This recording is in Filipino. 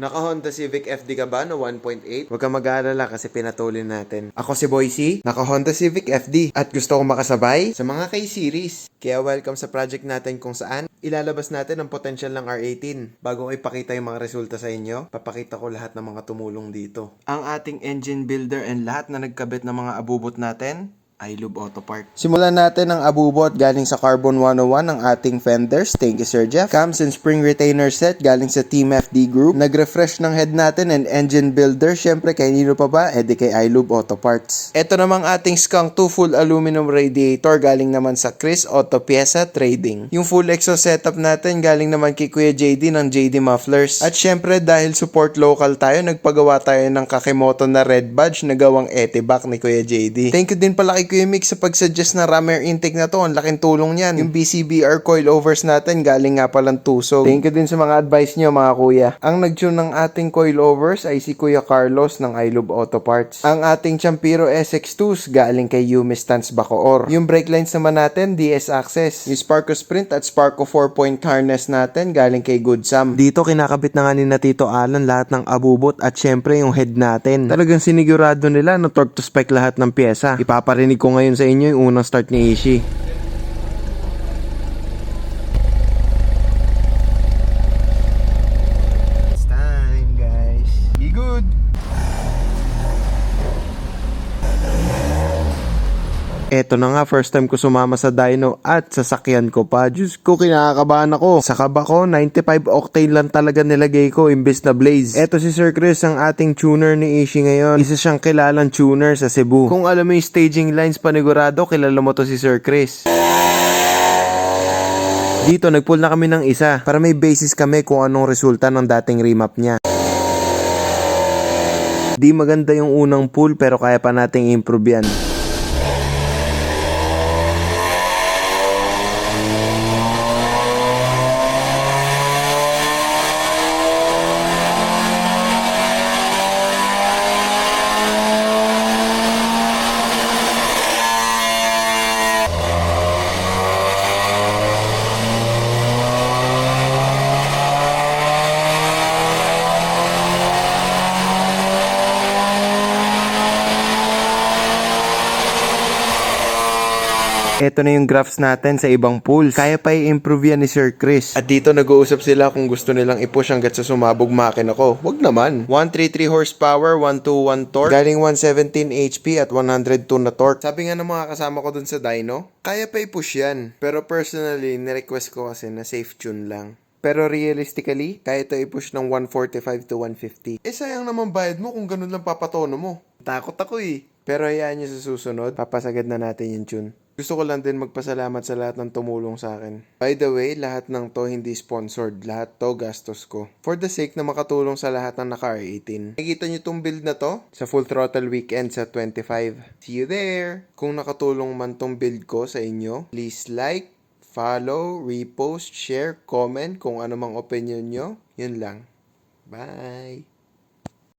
Naka Honda Civic FD ka ba no 1.8? Huwag kang mag-aalala kasi pinatulin natin. Ako si Boycie, naka Honda Civic FD at gusto kong makasabay sa mga K-series. Kaya welcome sa project natin kung saan ilalabas natin ang potential ng R18. Bago ko ipakita yung mga resulta sa inyo, papakita ko lahat ng mga tumulong dito. Ang ating engine builder and lahat na nagkabit ng mga abubot natin, iLube Auto Parts. Simulan natin ang abubot galing sa Carbon 101 ng ating fenders. Thank you Sir Jeff. Cams and spring retainer set galing sa Team FD Group. Nag-refresh ng head natin and engine builder. Syempre kay nino pa ba? Di kay iLube Auto Parts. Ito namang ating Skunk 2 full aluminum radiator galing naman sa Chris Auto Piesa Trading. Yung full exhaust setup natin galing naman kay Kuya JD ng JD Mufflers. At syempre dahil support local tayo, nagpagawa tayo ng Kakimoto na red badge na gawang Etibac ni Kuya JD. Thank you din pala kay Kuya Mix sa pag-suggest na ram air intake na to. Ang laking tulong niyan. Yung BCBR coilovers natin galing nga palang Tusog. Thank you din sa mga advice niyo mga kuya. Ang nag-tune ng ating coilovers ay si Kuya Carlos ng iLube Auto Parts. Ang ating Champiro SX2s galing kay Yumi Stance Bacoor. Yung brake lines naman natin DS Access. Yung Sparco Sprint at Sparco 4-point harness natin galing kay Good Sam. Dito kinakabit na nga ni na Tito Alan lahat ng abubot at syempre yung head natin. Talagang sinigurado nila na torque to spec lahat ng pyesa. Ipaparinig ko ngayon sa inyo yung unang start ni Ishi. It's time guys. Be good. Eto na nga, first time ko sumama sa dyno at sasakyan ko pa. Diyos ko, kinakabahan ako. Sa kaba ko, 95 octane lang talaga nilagay ko imbes na blaze. Eto si Sir Chris, ang ating tuner ni Ishi ngayon. Isa siyang kilalang tuner sa Cebu. Kung alam mo yung staging lines panigurado, kilala mo to si Sir Chris. Dito, nagpull na kami ng isa para may basis kami kung anong resulta ng dating remap niya. Di maganda yung unang pull pero kaya pa nating improve yan. Ito na yung graphs natin sa ibang pools. Kaya pa i-improve yan ni Sir Chris. At dito nag-uusap sila kung gusto nilang i-push hanggat sa sumabog makina ko. Wag naman. 133 horsepower, 121 torque. Galing 117 HP at 102 na torque. Sabi nga ng mga kasama ko dun sa dyno, kaya pa i-push yan. Pero personally, nirequest ko kasi na safe tune lang. Pero realistically, kaya ito i-push ng 145 to 150. Sayang naman bayad mo kung ganun lang papatono mo. Takot ako eh. Pero hayaan nyo sa susunod, papasagad na natin yung tune. Gusto ko lang din magpasalamat sa lahat ng tumulong sa akin. By the way, lahat ng to hindi sponsored. Lahat to gastos ko. For the sake na makatulong sa lahat ng naka-R18. Nakikita nyo tong build na to sa Full Throttle Weekend sa 25. See you there! Kung nakatulong man tong build ko sa inyo, please like, follow, repost, share, comment kung ano mang opinion nyo. Yun lang. Bye!